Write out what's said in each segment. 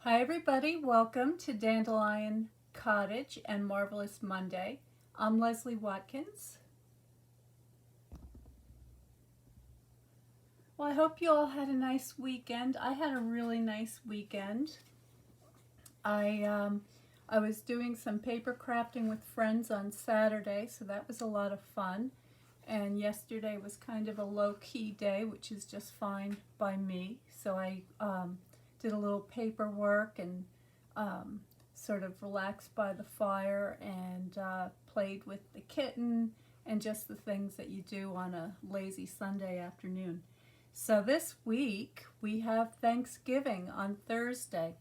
Hi everybody, welcome to Dandelion Cottage and Marvelous Monday. I'm Leslie Watkins. Well, I hope you all had a nice weekend. I had a really nice weekend. I um, I was doing some paper crafting with friends on Saturday, so that was a lot of fun. And yesterday was kind of a low-key day, which is just fine by me. So I did a little paperwork and um, sort of relaxed by the fire and played with the kitten and just the things that you do on a lazy Sunday afternoon. So this week we have Thanksgiving on Thursday.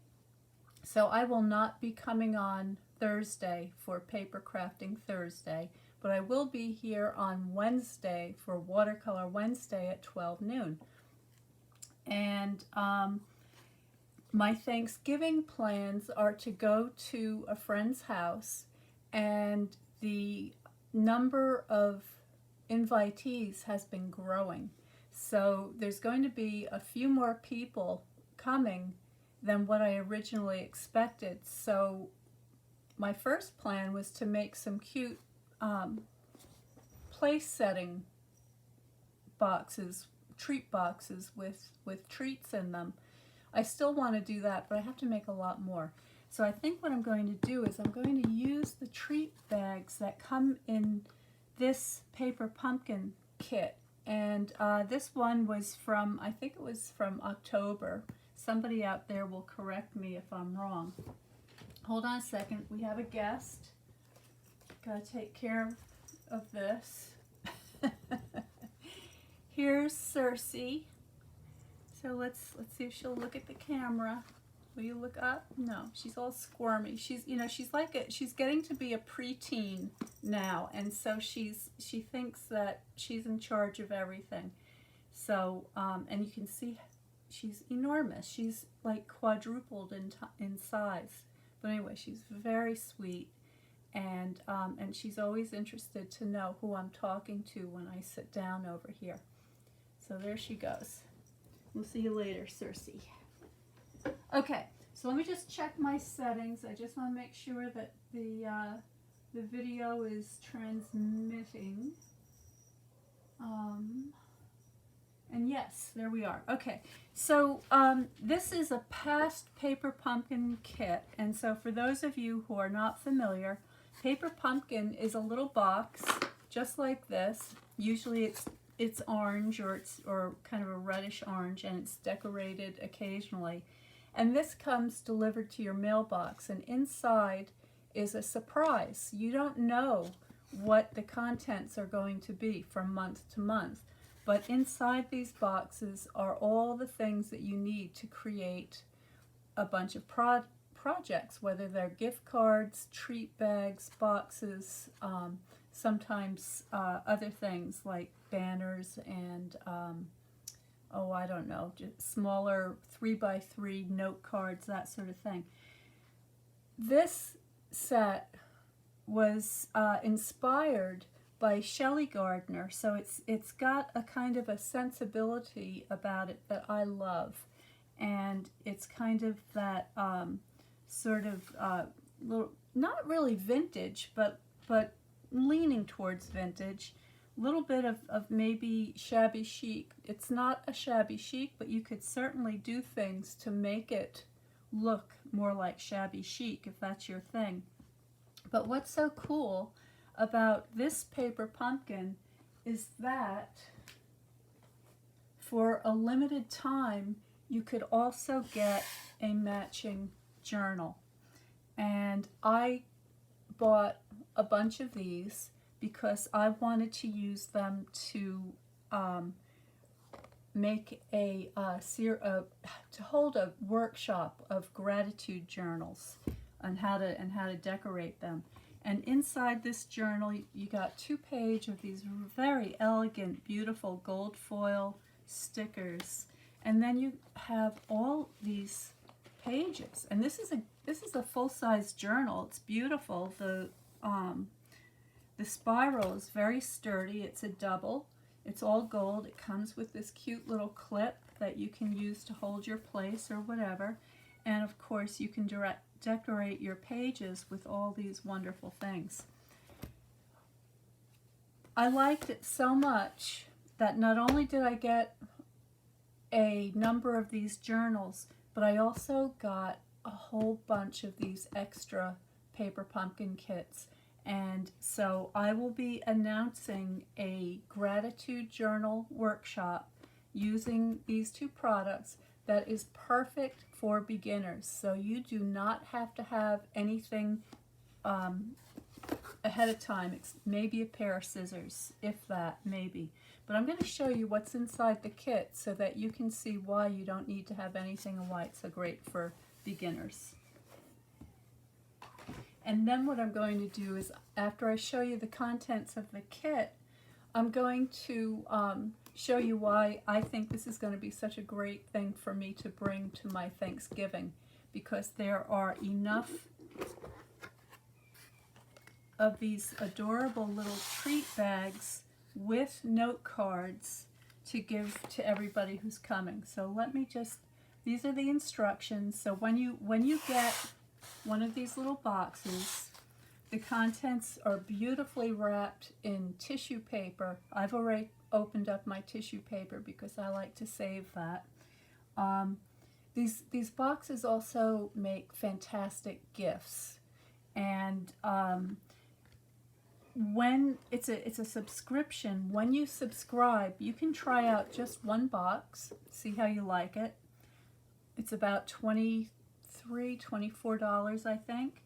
So I will not be coming on Thursday for Paper Crafting Thursday, but I will be here on Wednesday for Watercolor Wednesday at 12 noon. And my Thanksgiving plans are to go to a friend's house, and the number of invitees has been growing. So there's going to be a few more people coming than what I originally expected. So my first plan was to make some cute place setting boxes, treat boxes with treats in them. I still want to do that, but I have to make a lot more. So I think what I'm going to do is I'm going to use the treat bags that come in this paper pumpkin kit. And this one was from, I think it was from October. Somebody out there will correct me if I'm wrong. Hold on a second. We have a guest. Gotta take care of this. Here's Cersei. So let's see if she'll look at the camera. Will you look up? No, she's all squirmy. She's getting to be a preteen now, and so she thinks that she's in charge of everything. So and you can see she's enormous. She's like quadrupled in size. But anyway, she's very sweet, and she's always interested to know who I'm talking to when I sit down over here. So there she goes. We'll see you later, Cersei. Okay, so let me just check my settings. I just want to make sure that the video is transmitting. And yes, there we are. Okay, so this is a past Paper Pumpkin kit, and so for those of you who are not familiar, Paper Pumpkin is a little box just like this. Usually it's orange, or kind of a reddish orange, and it's decorated occasionally. And this comes delivered to your mailbox, and inside is a surprise. You don't know what the contents are going to be from month to month, but inside these boxes are all the things that you need to create a bunch of projects, whether they're gift cards, treat bags, boxes, sometimes other things like banners and oh, I don't know, just smaller 3x3 note cards, that sort of thing. This set was inspired by Shelley Gardner, so it's got a kind of a sensibility about it that I love, and it's kind of that sort of little, not really vintage, but leaning towards vintage. Little bit of maybe shabby chic. It's not a shabby chic, but you could certainly do things to make it look more like shabby chic if that's your thing. But what's so cool about this paper pumpkin is that for a limited time you could also get a matching journal. And I bought a bunch of these because I wanted to use them to make to hold a workshop of gratitude journals on how to decorate them. And inside this journal, you got 2 pages of these very elegant, beautiful gold foil stickers, and then you have all these pages. And this is a full-size journal. It's beautiful. The spiral is very sturdy. It's a double. It's all gold. It comes with this cute little clip that you can use to hold your place or whatever. And of course, you can decorate your pages with all these wonderful things. I liked it so much that not only did I get a number of these journals, but I also got a whole bunch of these extra paper pumpkin kits. And so I will be announcing a gratitude journal workshop using these two products that is perfect for beginners. So you do not have to have anything ahead of time. It's maybe a pair of scissors, if that, maybe. But I'm going to show you what's inside the kit so that you can see why you don't need to have anything and why it's so great for beginners. And then what I'm going to do is, after I show you the contents of the kit, I'm going to show you why I think this is going to be such a great thing for me to bring to my Thanksgiving, because there are enough of these adorable little treat bags with note cards to give to everybody who's coming. So let me just, these are the instructions. So when you get one of these little boxes, the contents are beautifully wrapped in tissue paper. I've already opened up my tissue paper because I like to save that. These boxes also make fantastic gifts, and when it's a subscription, when you subscribe, you can try out just one box, see how you like it. It's about $23, $24, I think.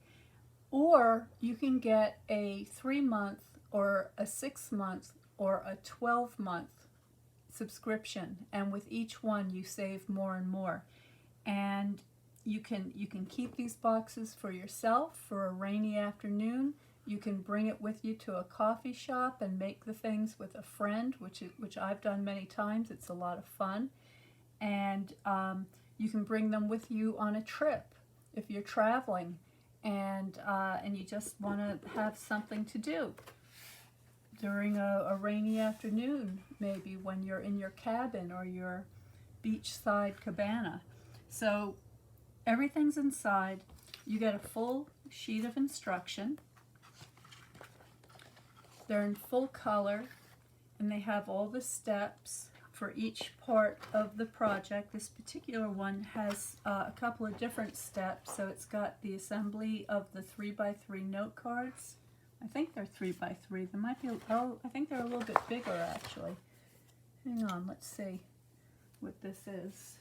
Or you can get a 3-month or a 6-month or a 12-month subscription, and with each one you save more and more. And you can keep these boxes for yourself for a rainy afternoon. You can bring it with you to a coffee shop and make the things with a friend, which I've done many times. It's a lot of fun. And you can bring them with you on a trip if you're traveling and you just want to have something to do during a rainy afternoon, maybe when you're in your cabin or your beachside cabana. So everything's inside. You get a full sheet of instruction. They're in full color, and they have all the steps for each part of the project. This particular one has a couple of different steps. So it's got the assembly of the 3x3 note cards. I think they're 3x3. They might be, oh, I think they're a little bit bigger actually. Hang on, let's see what this is.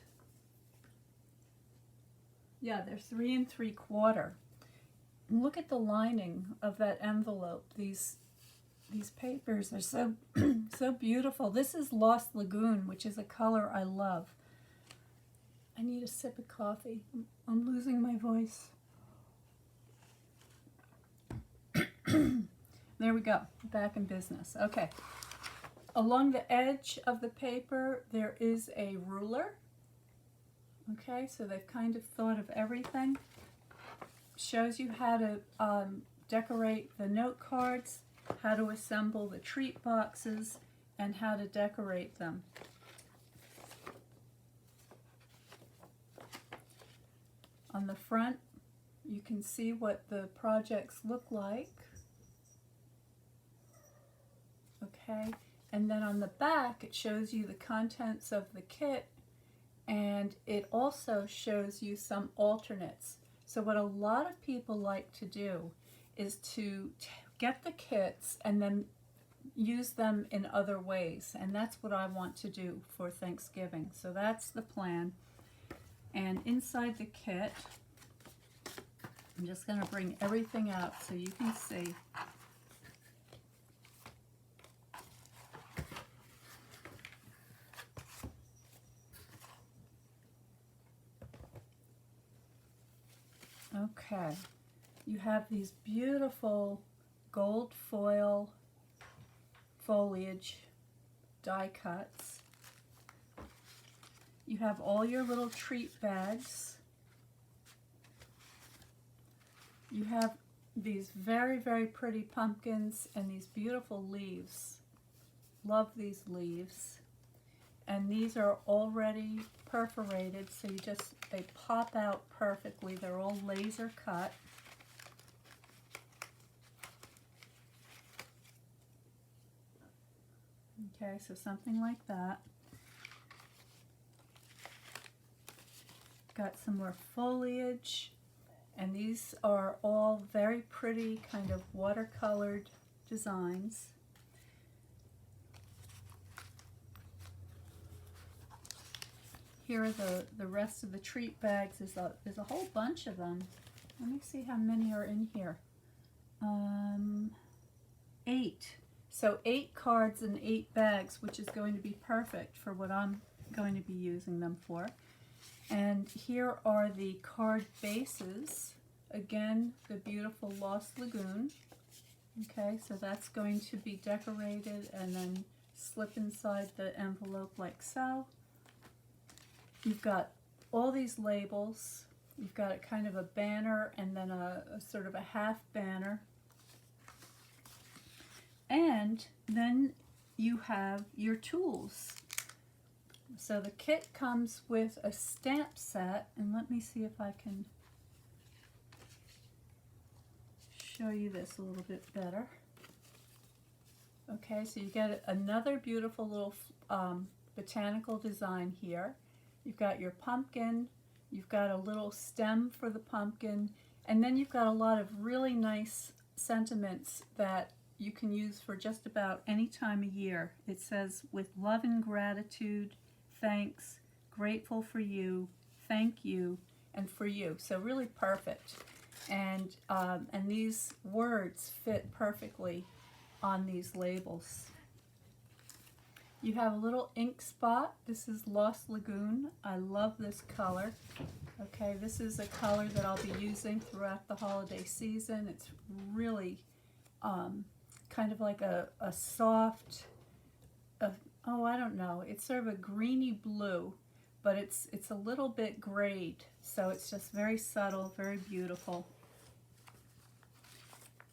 Yeah, they're 3 3/4. Look at the lining of that envelope. These papers are so so beautiful. This is Lost Lagoon, which is a color I love. I need a sip of coffee. I'm losing my voice. There we go. Back in business. Okay. Along the edge of the paper, there is a ruler. Okay, so they've kind of thought of everything. Shows you how to decorate the note cards, how to assemble the treat boxes, and how to decorate them. On the front, you can see what the projects look like. Okay, and then on the back, it shows you the contents of the kit, and it also shows you some alternates. So what a lot of people like to do is to get the kits and then use them in other ways, and that's what I want to do for Thanksgiving. So that's the plan. And inside the kit, I'm just going to bring everything out so you can see. Okay, you have these beautiful gold foil foliage die cuts. You have all your little treat bags. You have these very, very pretty pumpkins and these beautiful leaves. Love these leaves. And these are already perforated, so you just They pop out perfectly. They're all laser cut. Okay, so something like that. Got some more foliage, and these are all very pretty kind of watercolored designs. Here are the rest of the treat bags. There's a whole bunch of them. Let me see how many are in here. 8. So 8 cards and 8 bags, which is going to be perfect for what I'm going to be using them for. And here are the card bases. Again, the beautiful Lost Lagoon. Okay, so that's going to be decorated and then slip inside the envelope like so. You've got all these labels. You've got a kind of a banner and then a sort of a half banner. And then you have your tools. So the kit comes with a stamp set, and let me see if I can show you this a little bit better. Okay, so you get another beautiful little botanical design here. You've got your pumpkin, you've got a little stem for the pumpkin, and then you've got a lot of really nice sentiments that you can use for just about any time of year. It says, with love and gratitude, thanks, grateful for you, thank you, and for you. So really perfect. And these words fit perfectly on these labels. You have a little ink spot. This is Lost Lagoon. I love this color. Okay, this is a color that I'll be using throughout the holiday season. It's really kind of like a soft, oh, I don't know, it's sort of a greeny blue, but it's a little bit grayed, so it's just very subtle, very beautiful.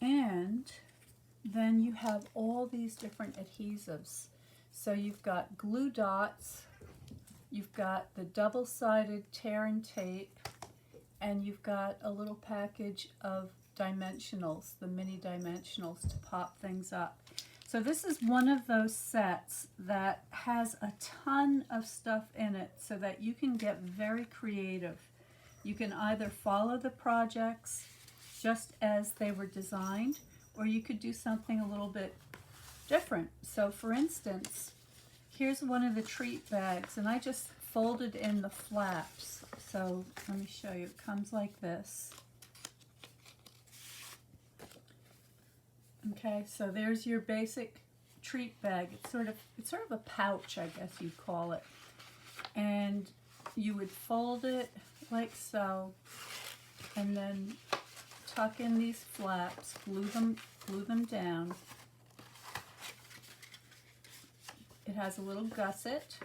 And then you have all these different adhesives. So you've got glue dots, you've got the double-sided tear and tape, and you've got a little package of dimensionals, the mini dimensionals to pop things up. So this is one of those sets that has a ton of stuff in it so that you can get very creative. You can either follow the projects just as they were designed, or you could do something a little bit different. So for instance, here's one of the treat bags, and I just folded in the flaps. So let me show you. It comes like this. Okay, so there's your basic treat bag. It's sort of a pouch, I guess you'd call it. And you would fold it like so, and then tuck in these flaps, glue them down. It has a little gusset,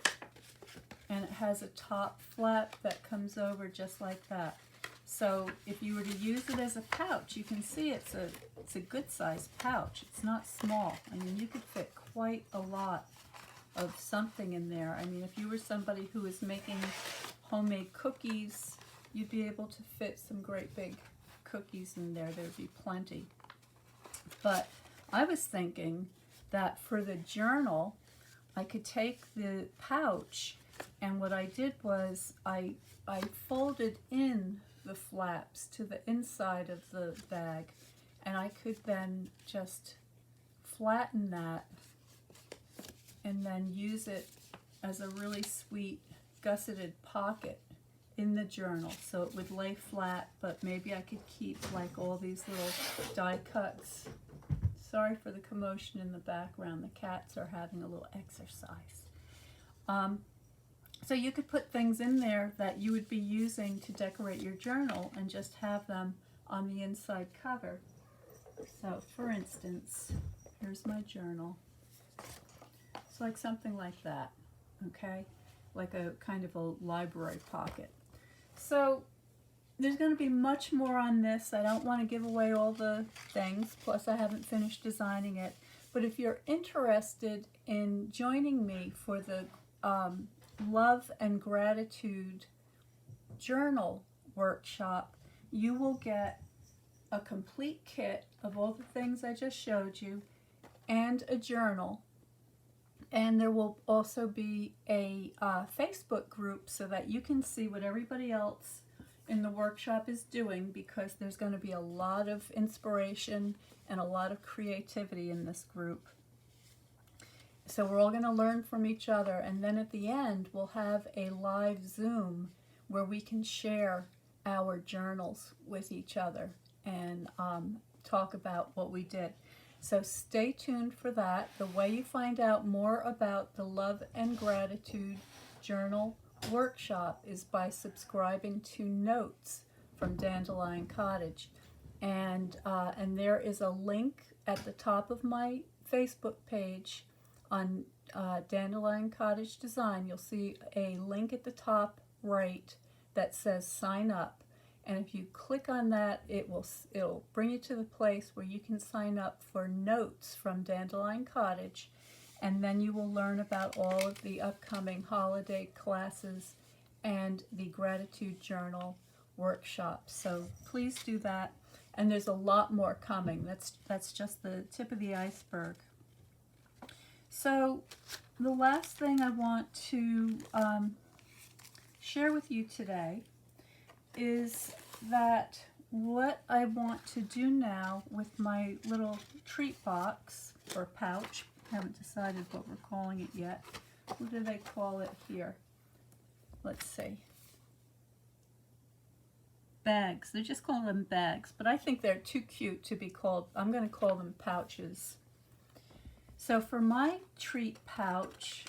and it has a top flap that comes over just like that. So if you were to use it as a pouch, you can see it's a good sized pouch. It's not small. I mean, you could fit quite a lot of something in there. I mean, if you were somebody who is making homemade cookies, you'd be able to fit some great big cookies in there. There'd be plenty. But I was thinking that for the journal, I could take the pouch, and what I did was I folded in the flaps to the inside of the bag, and I could then just flatten that and then use it as a really sweet gusseted pocket in the journal, so it would lay flat, but maybe I could keep like all these little die cuts. Sorry for the commotion in the background. The cats are having a little exercise. So you could put things in there that you would be using to decorate your journal and just have them on the inside cover. So for instance, here's my journal. It's like something like that, okay? Like a kind of a library pocket. So there's going to be much more on this. I don't want to give away all the things, plus I haven't finished designing it. But if you're interested in joining me for the Love and Gratitude journal workshop, you will get a complete kit of all the things I just showed you and a journal. And there will also be a Facebook group so that you can see what everybody else in the workshop is doing, because there's going to be a lot of inspiration and a lot of creativity in this group. So we're all going to learn from each other, and then at the end we'll have a live Zoom where we can share our journals with each other and talk about what we did. So stay tuned for that. The way you find out more about the Love and Gratitude Journal Workshop is by subscribing to Notes from Dandelion Cottage. And there is a link at the top of my Facebook page on Dandelion Cottage Design. You'll see a link at the top right that says sign up. And if you click on that, it'll bring you to the place where you can sign up for Notes from Dandelion Cottage, and then you will learn about all of the upcoming holiday classes and the Gratitude Journal workshop. So please do that, and there's a lot more coming. That's just the tip of the iceberg. So the last thing I want to share with you today is that what I want to do now with my little treat box or pouch, I haven't decided what we're calling it yet. What do they call it here? Let's see. Bags. They're just calling them bags, but I think they're too cute to be called. I'm going to call them pouches. So for my treat pouch,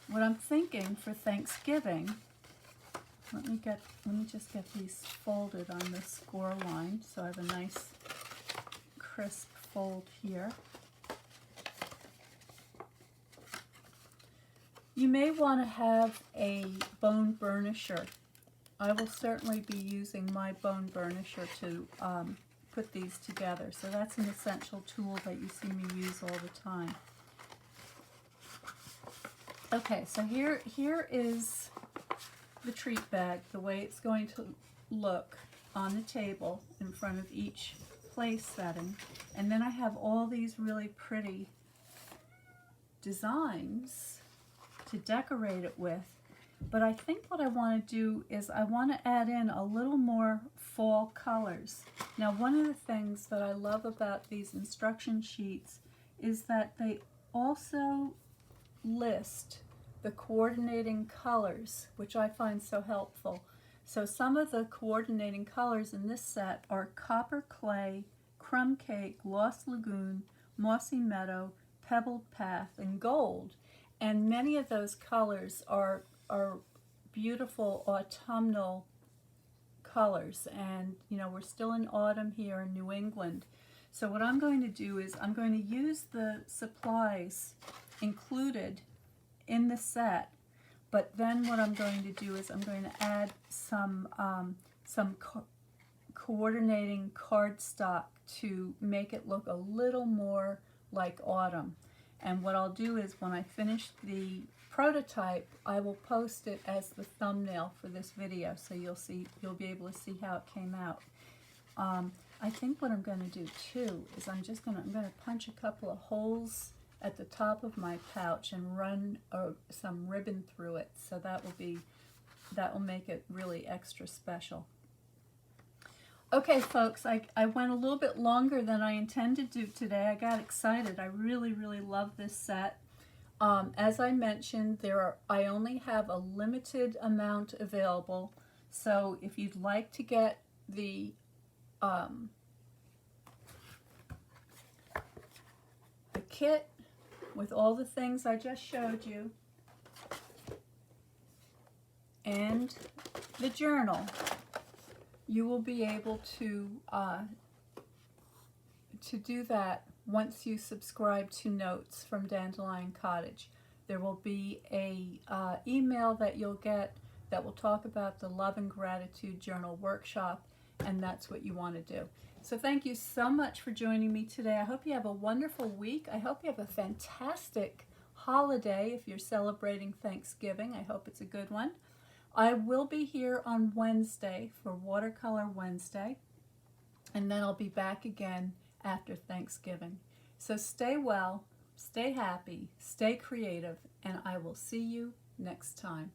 what I'm thinking for Thanksgiving, let me just get these folded on this score line so I have a nice crisp fold here. You may want to have a bone burnisher. I will certainly be using my bone burnisher to put these together. So that's an essential tool that you see me use all the time. Okay, so here is the treat bag, the way it's going to look on the table in front of each place setting. And then I have all these really pretty designs to decorate it with. But I think what I want to do is I want to add in a little more fall colors. Now, one of the things that I love about these instruction sheets is that they also list the coordinating colors, which I find so helpful. So some of the coordinating colors in this set are Copper Clay, Crumb Cake, Lost Lagoon, Mossy Meadow, Pebbled Path, and Gold. And many of those colors are beautiful autumnal colors. And you know, we're still in autumn here in New England. So what I'm going to do is I'm going to use the supplies included in the set, but then what I'm going to do is I'm going to add some coordinating cardstock to make it look a little more like autumn. And what I'll do is when I finish the prototype, I will post it as the thumbnail for this video, so you'll be able to see how it came out. I think what I'm going to do too is I'm going to punch a couple of holes at the top of my pouch and run some ribbon through it, so that will make it really extra special. Okay, folks, I went a little bit longer than I intended to today. I got excited. I really, really love this set. As I mentioned, I only have a limited amount available, so if you'd like to get the kit with all the things I just showed you and the journal, you will be able to do that once you subscribe to Notes from Dandelion Cottage. There will be a email that you'll get that will talk about the Love and Gratitude Journal Workshop, and that's what you want to do. So thank you so much for joining me today. I hope you have a wonderful week. I hope you have a fantastic holiday if you're celebrating Thanksgiving. I hope it's a good one. I will be here on Wednesday for Watercolor Wednesday, and then I'll be back again after Thanksgiving. So stay well, stay happy, stay creative, and I will see you next time.